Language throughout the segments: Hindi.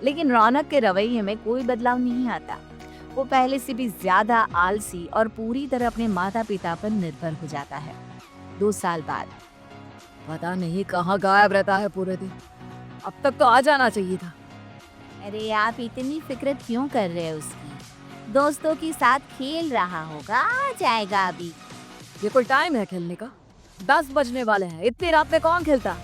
लेकिन रौनक के रवैये में कोई बदलाव नहीं आता। वो पहले से भी ज्यादा आलसी और पूरी तरह अपने माता पिता पर निर्भर हो जाता है। 2 साल बाद पता नहीं कहाँ गायब रहता है पूरे दिन। अब तक तो आ जाना चाहिए था। अरे आप इतनी फिक्र क्यों कर रहे हैं उसकी? दोस्तों के साथ खेल रहा होगा, आ जाएगा अभी। ये कोई टाइम है खेलने का? 10 बजने वाले हैं, इतनी रात में कौन खेलता?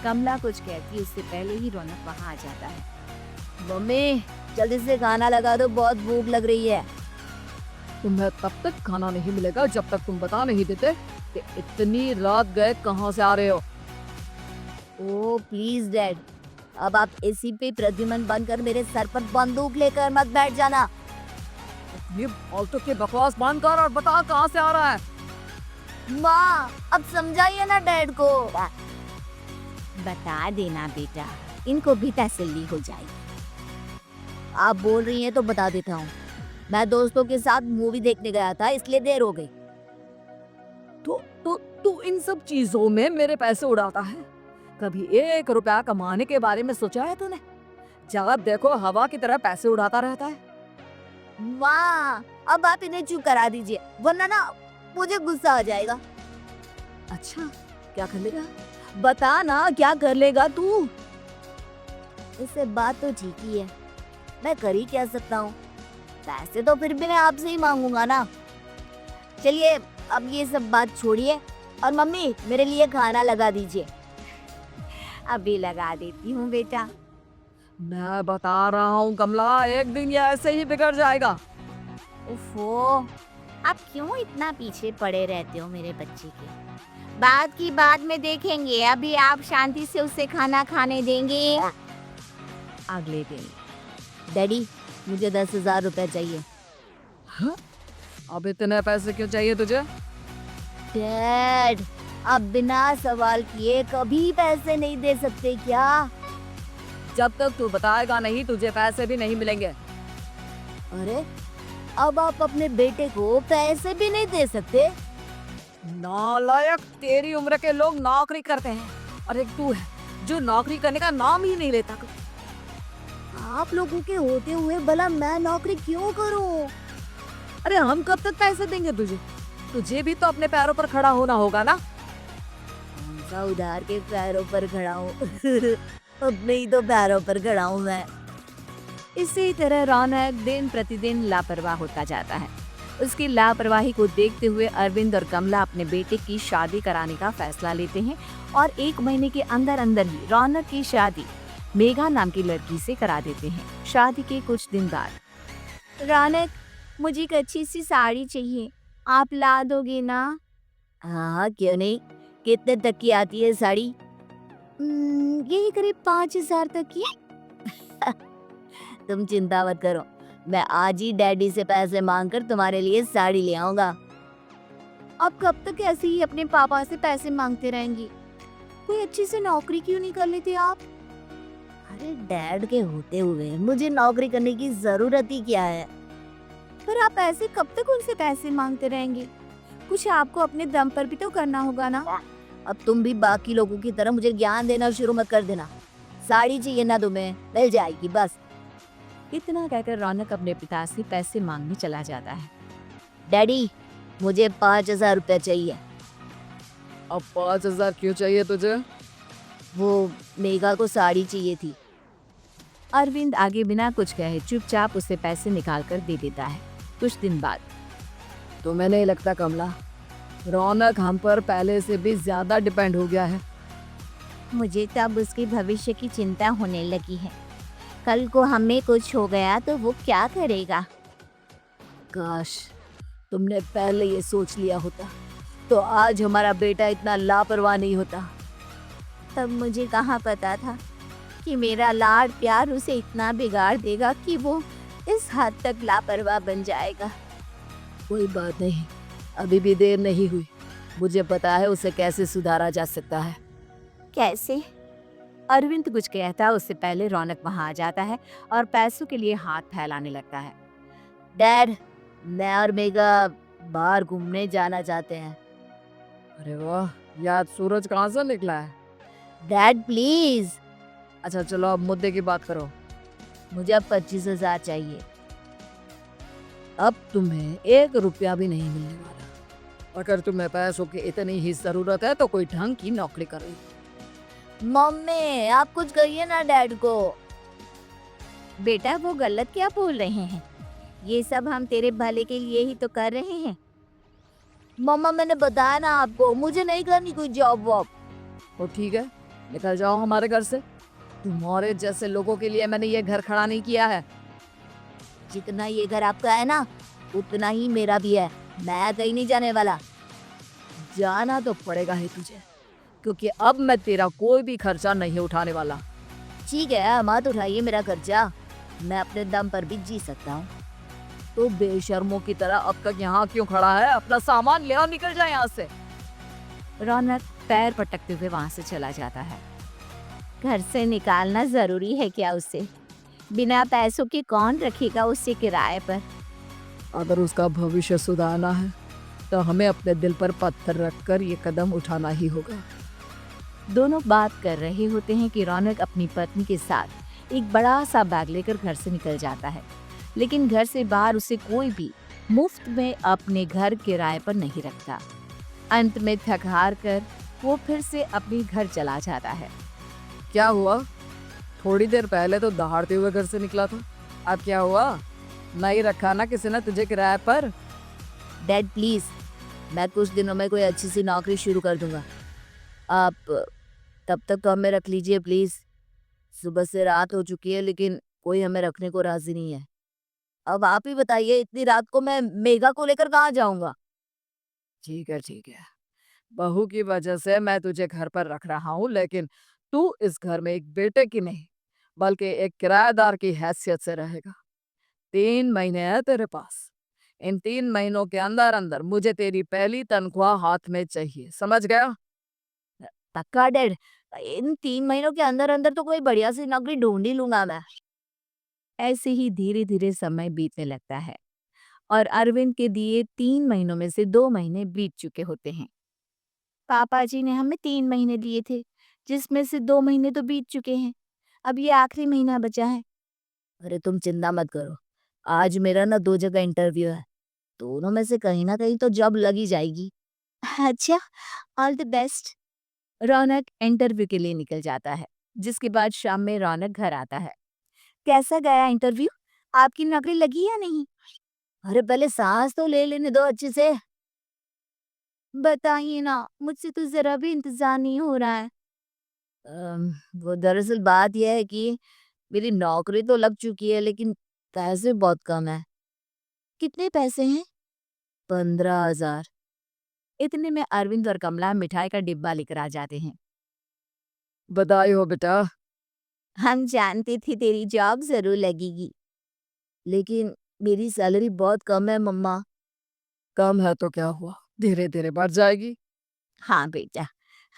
कमला कुछ कहती उससे पहले ही रौनक वहाँ आ जाता है। मम्मी जल्दी से गाना लगा दो, बहुत भूख लग रही है। तुम्हें तब तक खाना नहीं मिलेगा जब तक तुम बता नहीं देते कि इतनी रात गए कहाँ से आ रहे हो। ओ प्लीज डैड, अब आप एसी पे प्रद्युमन बनकर मेरे सर पर बंदूक लेकर मत बैठ जाना। ये फालतू की बकवास बंद कर और बता कहाँ से आ रहा है। माँ अब समझाइए ना डैड को। बता देना बेटा, इनको भी तसल्ली हो जाएगी। आप बोल रही हैं तो बता देता हूँ। मैं दोस्तों के साथ मूवी देखने गया था, इसलिए देर हो गई। तो इन सब चीजों में मेरे पैसे उड़ाता है। कभी 1 रुपया कमाने के बारे में सोचा है तूने? जब देखो हवा की तरह पैसे उड़ाता रहता है। माँ अब आप इन्हें चुप करा दीजिए, वरना ना मुझे गुस्सा आ जाएगा। अच्छा क्या कर लेगा? बता ना क्या कर लेगा तू? इससे बात तो ठीक ही है, मैं कर ही क्या सकता हूँ। पैसे तो फिर भी मैं आपसे ही मांगूंगा ना। चलिए अब ये सब बात छोड़िए और मम्मी मेरे लिए खाना लगा दीजिए। अभी लगा देती हूँ बेटा। मैं बता रहा हूँ कमला, एक दिन ये ऐसे ही बिगड़ जाएगा। उफ़ो, आप क्यों इतना पीछे पड़े रहते हो मेरे बच्चे के? बात की बात में देखेंगे, अभी आप शांति से उसे खाना खाने देंगे। अगले दिन डैडी मुझे 10,000 रुपए चाहिए। हाँ? अब इतने पैसे क्यों चाहिए तुझे? डैड आप बिना सवाल किए कभी पैसे नहीं दे सकते क्या? जब तक तू बताएगा नहीं तुझे पैसे भी नहीं मिलेंगे। अरे अब आप अपने बेटे को पैसे भी नहीं दे सकते? नालायक, तेरी उम्र के लोग नौकरी करते हैं और एक तू है जो नौकरी करने का नाम ही नहीं लेता। आप लोगों के होते हुए भला मैं नौकरी क्यों करूं? अरे हम कब तक पैसे देंगे तुझे? तुझे भी तो अपने पैरों पर खड़ा होना होगा ना। कौन सा उधार के पैरों पर खड़ा हूँ? अपने ही तो पैरों पर खड़ा हूँ मैं। इसी तरह रौनक दिन प्रतिदिन लापरवाह होता जाता है। उसकी लापरवाही को देखते हुए अरविंद और कमला अपने बेटे की शादी कराने का फैसला लेते हैं और 1 महीने के अंदर अंदर ही रौनक की शादी मेघा नाम की लड़की से करा देते हैं। शादी के कुछ दिन बाद रौनक, मुझे एक अच्छी सी साड़ी चाहिए, आप ला दोगे ना? हाँ क्यों नहीं। कितने तक की आती है साड़ी? यही करीब 5,000 तक की। तुम चिंता मत करो, मैं आज ही डैडी से पैसे मांगकर तुम्हारे लिए साड़ी ले आऊंगा। अब कब तक ऐसे ही अपने पापा से पैसे मांगते रहेंगी? कोई अच्छी सी नौकरी क्यों नहीं कर लेते आप? अरे डैड के होते हुए मुझे नौकरी करने की जरूरत ही क्या है? पर आप ऐसे कब तक उनसे पैसे मांगते रहेंगे? कुछ आपको अपने दम पर भी तो करना होगा ना। अब तुम भी बाकी लोगों की तरह मुझे ज्ञान देना शुरू मत कर देना। साड़ी चाहिए ना तुम्हें, मिल जाएगी बस। इतना कहकर रौनक अपने पिता से पैसे मांगने चला जाता है। डैडी मुझे 5,000 रुपए चाहिए। अब 5,000 क्यों चाहिए तुझे? वो मेघा को साड़ी चाहिए थी। अरविंद आगे बिना कुछ कहे चुपचाप उसे पैसे निकाल कर दे देता है। कुछ दिन बाद तुम्हें नहीं लगता कमला, रौनक हम पर पहले से भी ज्यादा डिपेंड हो गया है? मुझे तो अब उसके भविष्य की चिंता होने लगी है। कल को हमें कुछ हो गया तो वो क्या करेगा? काश तुमने पहले ये सोच लिया होता तो आज हमारा बेटा इतना लापरवाह नहीं होता। तब मुझे कहाँ पता था कि मेरा लाड प्यार उसे इतना बिगाड़ देगा कि वो इस हद तक लापरवाह बन जाएगा। कोई बात नहीं, अभी भी देर नहीं हुई। मुझे पता है उसे कैसे सुधारा जा सकता है। कैसे? अरविंद कुछ कहता उससे पहले रौनक वहां आ जाता है और पैसों के लिए हाथ फैलाने लगता है। डैड मैं और मेघा बाहर घूमने जाना चाहते हैं। अरे वाह, यार सूरज कहाँ से निकला है? Dad please. अच्छा चलो अब मुद्दे की बात करो। मुझे अब 25,000 चाहिए। अब तुम्हें 1 रुपया भी नहीं मिलने वाला। अगर तुम्हें पैसों की इतनी ही जरूरत है तो कोई ढंग की नौकरी करो। मम्मी आप कुछ कहिए ना डैड को। बेटा वो गलत क्या बोल रहे हैं? ये सब हम तेरे भले के लिए ही तो कर रहे हैं। मम्मा मैंने बताया ना आपको, मुझे नहीं करनी कोई जॉब वॉब। तो ठीक है, निकल जाओ हमारे घर से। तुम्हारे जैसे लोगों के लिए मैंने ये घर खड़ा नहीं किया है। जितना ये घर आपका है ना उतना ही मेरा भी है। मैं कहीं नहीं जाने वाला। जाना तो पड़ेगा ही तुझे, क्योंकि अब मैं तेरा कोई भी खर्चा नहीं उठाने वाला। ठीक है मत उठाइए मेरा खर्चा, मैं अपने दम पर भी जी सकता हूँ। तो बेशर्मों की तरह अब तक यहाँ क्यों खड़ा है? अपना सामान ले और निकल जाए यहाँ से। रौनक पैर पटकते हुए वहां से चला जाता है। घर से निकालना जरूरी है क्या उसे? बिना पैसों के कौन रखेगा उसे किराए पर? अगर उसका भविष्य सुधारना है तो हमें अपने दिल पर पत्थर रखकर ये कदम उठाना ही होगा। दोनों बात कर रहे होते हैं कि रौनक अपनी पत्नी के साथ एक बड़ा सा बैग लेकर घर से निकल जाता है, लेकिन घर से बाहर उसे कोई भी मुफ्त में अपने घर किराए पर नहीं रखता। अंत में थक हार कर वो फिर से अपने घर चला जाता है। क्या हुआ? थोड़ी देर पहले तो दहाड़ते हुए घर से निकला था, अब क्या हुआ? नहीं रखा ना किसी ने तुझे किराए पर? डैड प्लीज, मैं कुछ दिनों में कोई अच्छी सी नौकरी शुरू कर दूंगा। आप तब तक तो हमें रख लीजिए प्लीज। सुबह से रात हो चुकी है लेकिन कोई हमें रखने को राजी नहीं है। अब आप ही बताइए, इतनी रात को मैं मेघा को लेकर कहाँ जाऊंगा? ठीक है ठीक है, बहू की वजह से मैं तुझे घर पर रख रहा हूँ, लेकिन तू इस घर में एक बेटे की नहीं बल्कि एक किराएदार की हैसियत से रहेगा। 3 महीने है तेरे पास। इन 3 महीनों के अंदर अंदर मुझे तेरी पहली तनख्वाह हाथ में चाहिए, समझ गया? पक्का डैड, इन 3 महीनों के अंदर अंदर तो कोई बढ़िया सी नौकरी ढूंढ ही लूंगा मैं। ऐसे ही धीरे धीरे समय बीतने लगता है और अरविंद के दिए 3 महीनों में से 2 महीने बीत चुके होते हैं। पापा जी ने हमें 3 महीने दिए थे, जिसमें से 2 महीने तो बीत चुके हैं। अब ये आखिरी महीना बचा है। अरे तुम चिंता मत करो, आज मेरा ना 2 जगह इंटरव्यू है, दोनों में से कहीं ना कहीं तो जॉब लगी जाएगी। अच्छा, all the best. Raunak interview के लिए निकल जाता है, जिसके बाद शाम में रौनक घर आता है। कैसा गया इंटरव्यू? आपकी नौकरी लगी या नहीं? अरे पहले सांस तो ले लेने दो अच्छे से। बताइए ना, मुझसे तो जरा भी इंतजार नहीं हो रहा है। वो दरअसल बात यह है कि मेरी नौकरी तो लग चुकी है लेकिन पैसे बहुत कम है। कितने पैसे हैं? 15,000। इतने में अरविंद और कमला मिठाई का डिब्बा लेकर आ जाते हैं। बधाई हो बेटा। हम जानते थे तेरी जॉब जरूर लगेगी, लेकिन मेरी सैलरी बहुत कम है मम्मा। कम है तो क्या हुआ, धीरे धीरे बढ़ जाएगी। हाँ बेटा,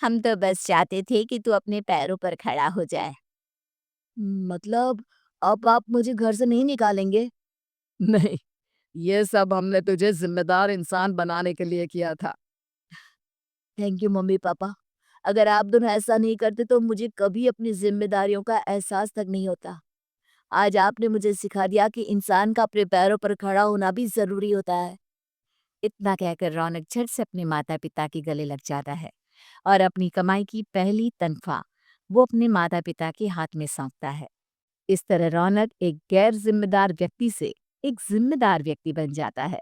हम तो बस चाहते थे कि तू अपने पैरों पर खड़ा हो जाए। मतलब अब आप मुझे घर से नहीं निकालेंगे? नहीं, ये सब हमने तुझे जिम्मेदार इंसान बनाने के लिए किया था। Thank you mummy papa. अगर आप दोनों ऐसा नहीं करते तो मुझे कभी अपनी जिम्मेदारियों का एहसास तक नहीं होता। आज आपने मुझे सिखा दिया कि इंसान का अपने पैरों पर खड़ा होना भी जरूरी होता है। इतना कहकर रौनक झट से अपने माता पिता के गले लग जाता है और अपनी कमाई की पहली तनख्वाह वो अपने माता पिता के हाथ में सौंपता है। इस तरह रौनक एक गैर जिम्मेदार व्यक्ति से एक जिम्मेदार व्यक्ति बन जाता है।